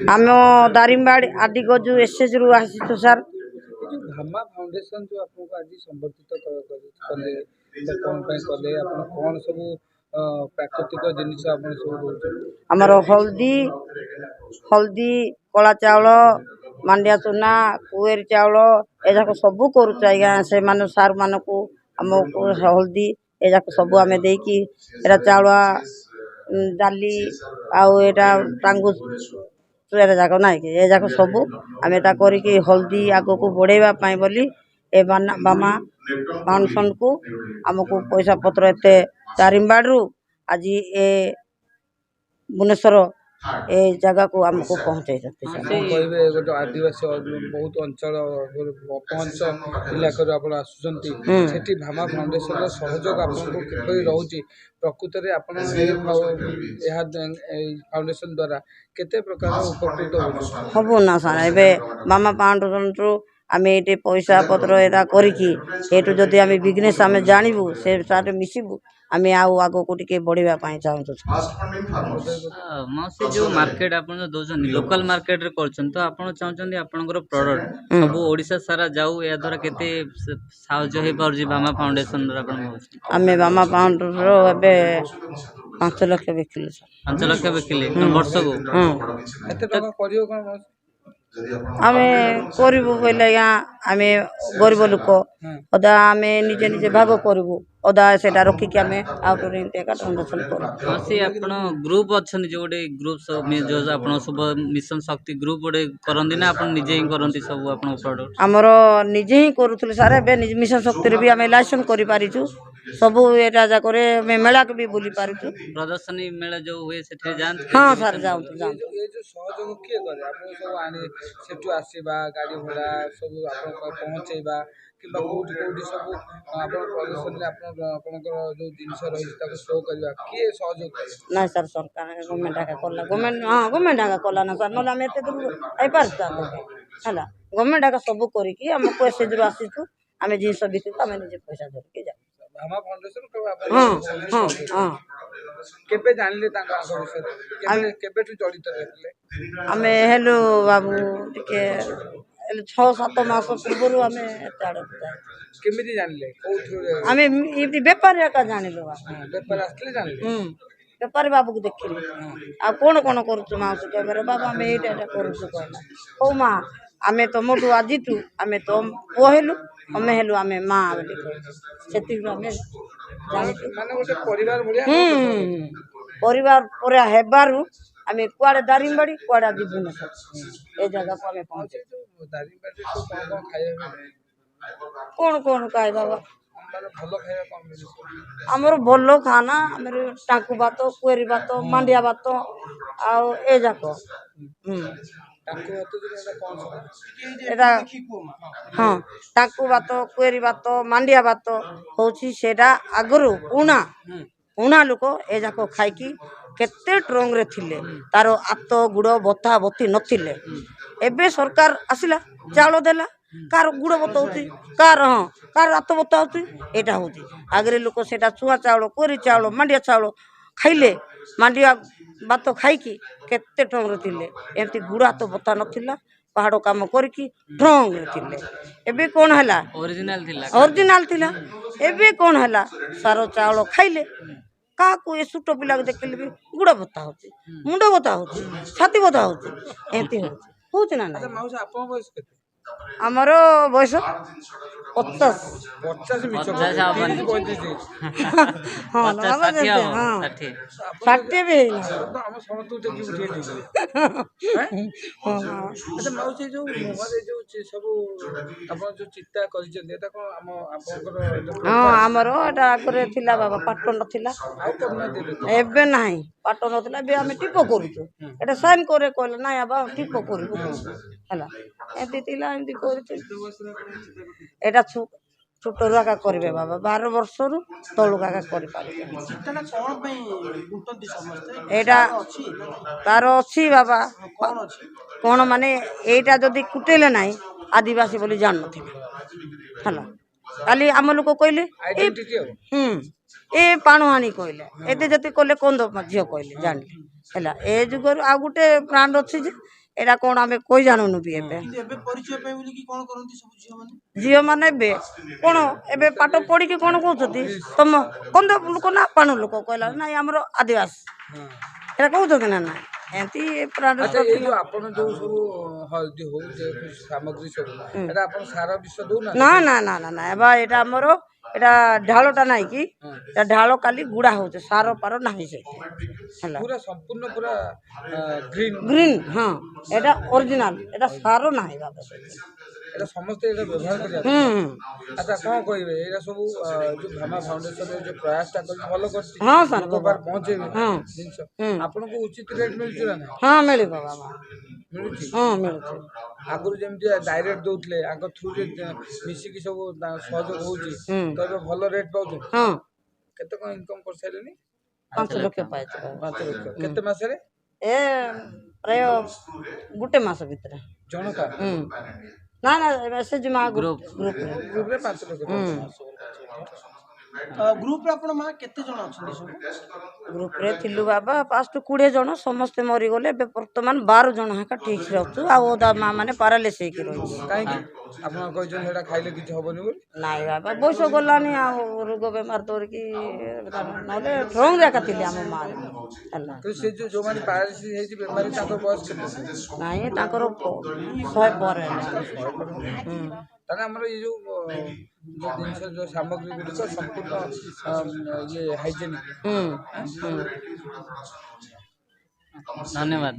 आम दारिमबाड़ी आदिगजु एसएच रु आसीचु sir. Bhama foundation जो आपको आज संबर्धित कले कौन कले कौन सब प्राकृतिक जिनिस आमर हल्दी हल्दी कला चाउल मांडिया चूना कुएर चाउल एजाक सब करुच आज्ञा से मान सार मान को आमको हल्दी एजाक सब आम देकी एरा चाउल डाली आटा टांगु जाक ना कि ए जाक सब आम करके हल्दी आग को बढ़ेवा बोली ए बामा फाउंडेशन को आमको पैसा पत्र एत दारिमबाड़ी आज ए भुवनेश्वर ए जगह को हमको पहुँचे गोटे आदिवासी बहुत अंचल अपहंच इलाका आसुँच भामा फाउंडेशन सहयोग आपको किपरि रोचे प्रकृत में फाउंडेशन द्वारा केते प्रकार उपकृत हम ना सर ए भामा फाउंडेशन रु आम ये पैसा पत्र एटा करूँ जदि आम बिजनेस आम जानवु से साथ मिसबू आम आग को टे बढ़ावा चाहूँ मौसी जो मार्केट आप लोकल मार्केट रे करछन तो आपण चाहछन आपनकर प्रोडक्ट सब ओडिसा सारा जाऊ या द्वारा केते साहाय्य हे परजी भामा फाउंडेशन रा आपण आम भामा फाउंडेशन रो एबे 5 लाख बिकिले 5 लाख बिकिले वर्ष को एते टका करियो कोन आम करूँ बोले आम गरीब लोक अदा आम निजे निजे भाग करूँ अदा से रखिक आम ट्रांजेक्शन कर ग्रुप अच्छा जो गोटे ग्रुप जो आप शुभ मिशन शक्ति ग्रुप गोटे करती ना आप निजे ही करती सब आप प्रोडक्ट आमर निजे ही करूँ सर ए मिशन शक्ति भी आम लाइसेंस कर सबू एटा जाक मेला के भी बुली पार प्रदर्शनी मेला जो हुए से जान हाँ सर जाऊँ सहयोग किए करे आप सब आने सेठू आसवा गाड़ी भड़ा सब पहुँचेबा कि कौटी कौटी सब आप प्रदर्शन जो जिनस रही शो करवा किए सहयोग ना सर सरकार गवर्नमेंट आगे कला गवर्नमेंट हाँ गवर्नमेंट आगे कला ना सर ना एत दूर आई पार्ता है गवर्नमेंट आगे सब करमको एसएच रु आसीचु आम जिनस बिकू आम निजे पैसा धरिकी जाऊ भामा फाउंडेशन केबे जानले तांका विषय केबेठु जड़ित रहले आमे हेलो बाबू टिके 6-7 मास पूर्व आमे ताड़ केमिति जानले कोथु आमे इति व्यापार का जानिलो व्यापार आस्ले जानले व्यापारी बाबू को देखिली आ कोन कोन करूछु मास के मेरे बाबा आमे एटा करूछु कहला ओ मां आमे तो मोटू आजितु आमे तो पहेलु हमें हेलु आमे मां बोली सेति आमे जानितु माने गोटे परिवार भलिया परिवार पूरा हेबारु आमे कुआडे दारिमबाड़ी कुआडे भुवनेश्वर ए जगह को आमे पहुंचे दारिमबाड़ी तो कोन खाଇବା कौन खाए बाबा भलो खाଇବା कोन मिले हमर भलो खाना हमर टाकू भात कुएरी भात मांडिया भात आ ए जाको हाँ टाकू भात कुएरी भात मांडिया भात हूँ सेटा आगु पुणा लोक ए जाक खाई केते ट्रंग रे थिले तार आत गुड़ बता बती नथिले एबे सरकार आसिला चाउल देला कार गुड़ बताऊँ कार हाँ कार आत बताऊँ यहाँ हूँ आगे लोक से चुआ चाउल कुएरी चाउल मांडिया चाउल खाइले मांडिया भात खाई केते ट्रंग रे थिले एमती गुड़ हाथ बता नथिला पहाड़ काम करके ट्रंग रे थिले एबे कौन हैला ओरिजिनल थिला एबे कौन हैला सारो चाउल खाइले का को ए सुटो पिला के देखले भी गुड़ बता होची मुंड बता होची छाती बता होची एमती होची ना ना माउस आपन बयस केते हमरो बयस 50 हाँ ना हाँ 60 भी हम समस्त उठे की उठे नहीं अच्छा माउस जो मोहरे जो सब अपन जो चित्ता करिसेन एटा को हम आपनकर हाँ हमरो एटा आगरे थिला बाबा पाटन थिला एबे नाही पाटन थिला बे हम टिपो करूछु एटा साइन करे कहले ना बाबा टिपो करू हला एती थिला एती करूछु एटा छोट रुआ करेंगे बाबा 12 वर्ष रु तलु का यहाँ तार अच्छी बाबा कौन माने एटा जदि कुटेले ना आदिवासी बोली जान ना खाली आम लोक कहले ए पाणुहानी कहले एते जति कले कौन झील कहले जानले है ए जुगर आ गोटे ब्रांड अच्छी ଏଇଟା କ'ଣ ଆମେ କହି ଜାଣୁନୁ ବି ଏବେ କିନ୍ତୁ ଏବେ ପରିଚୟ ପାଇଁ ବୋଲିକି କ'ଣ କରନ୍ତି ସବୁ ଝିଅମାନେ? ଝିଅମାନେ ଏବେ କ'ଣ ଏବେ ପାଠ ପଢ଼ିକି କ'ଣ କହୁଛନ୍ତି ତମ କନ୍ଧ ଲୋକ ନା ପାଣ ଲୋକ କହିଲା ନାଇଁ ଆମର ଆଦିବାସୀ ଏଇଟା କହୁଛନ୍ତି ନା ନାଇଁ ଏମିତି ଆଚ୍ଛା ଏଇ ଯୋଉ ଆପଣ ଯୋଉ ସବୁ ହଳଦୀ ହଉ ଯେ ସାମଗ୍ରୀ ସବୁ ଏଟା ଆପଣ ସାର ବିଷ ଦଉନା? ନା ନା ନା ନା ନା ଏବେ ଏଇଟା ଆମର ଏଇଟା ଢାଳଟା ନାହିଁ କି ଏଇଟା ଢାଳ କାଲି ଗୁଡ଼ା ହଉଛି ସାର ପାର ନାହିଁ ସେଇଠି ହେଲା ପୁରା ସମ୍ପୂର୍ଣ୍ଣ ପୁରା ଗ୍ରୀନ ଗ୍ରୀନ୍ ହଁ ଏଇଟା ଅରିଜିନାଲ ଏଇଟା ସାର ନାହିଁ ବାବା এটা ସମସ୍ତେ এটা ବ୍ୟବହାର କରିବା ଆଚ୍ଛା କ'ଣ କହିବେ ଏଇଟା ସବୁ ଯୋଉ ଭାମା ଫାଉଣ୍ଡେସନ ଯୋଉ ପ୍ରୟାସଟା କରି ଭଲ କରିଛି ହଁ ସାର୍ ଲୋକ ପାଖରେ ପହଞ୍ଚେଇବେ ହଁ ଜିନିଷ ଆପଣଙ୍କୁ ଉଚିତ ରେଟ୍ ମିଳୁଛି ନା ନାହିଁ? ହଁ ମିଳିବ ବାବା ମିଳୁଛି ହଁ ମିଳୁଛି ଆଗରୁ ଯେମିତି ଡାଇରେକ୍ଟ ଦଉଥିଲେ ଆଗ ଥ୍ରୁରେ ମିଶିକି ସବୁ ସହଯୋଗ ହଉଛି ତ ଏବେ ଭଲ ରେଟ୍ ପାଉଛନ୍ତି। ହଁ କେତେ କ'ଣ ଇନକମ୍ କରିସାରିଲେଣି? 5 ଲକ୍ଷ ପାଇଛି ବାବା 5 ଲକ୍ଷ କେତେ ମାସରେ? ଏ ପ୍ରାୟ ଗୋଟେ ମାସ ଭିତରେ ଜଣକା ନା ନା ମେସେଜ ମା ଗ୍ରୁପରେ ଗ୍ରୁପରେ 5 ଲକ୍ଷ ଗ୍ରୁପରେ ଆପଣ ମା କେତେ ଜଣ ଅଛନ୍ତି ସବୁ? ଗ୍ରୁପରେ ଥିଲୁ ବାବା ଫାଷ୍ଟ 20 ଜଣ ସମସ୍ତେ ମରିଗଲେ ଏବେ ବର୍ତ୍ତମାନ 12 ଜଣ ହାକା ଠିକ୍ରେ ଅଛୁ ଆଉ ଅଧା ମା ମାନେ ପାରାଲିସ୍ ହେଇକି ରହିଛୁ କାହିଁକି ଆପଣ କହିଛନ୍ତି ସେଇଟା ଖାଇଲେ କିଛି ହବନି ବୋଲି? ନାଇଁ ବାବା ବୟସ ଗଲାନି ଆଉ ରୋଗ ବେମାର ଧରିକି ନହେଲେ ଷ୍ଟ୍ରଙ୍ଗରେ ଏକା ଥିଲେ ଆମ ମା ହେଲା କିନ୍ତୁ ସେ ଯୋଉମାନେ ପାରାଲିସିସ୍ ହେଇଛି ବେମାରୀ ତାଙ୍କ ବୟସ କେତେ? ନାଇଁ ତାଙ୍କର 100 ପରେ ତାହେଲେ ଆମର ଏଇ ଯୋଉ ଜିନିଷ ଯୋଉ ସାମଗ୍ରୀ ଗୁଡ଼ିକ ସମ୍ପୂର୍ଣ୍ଣ ଇଏ ହାଇଜେନିକ୍। ଧନ୍ୟବାଦ।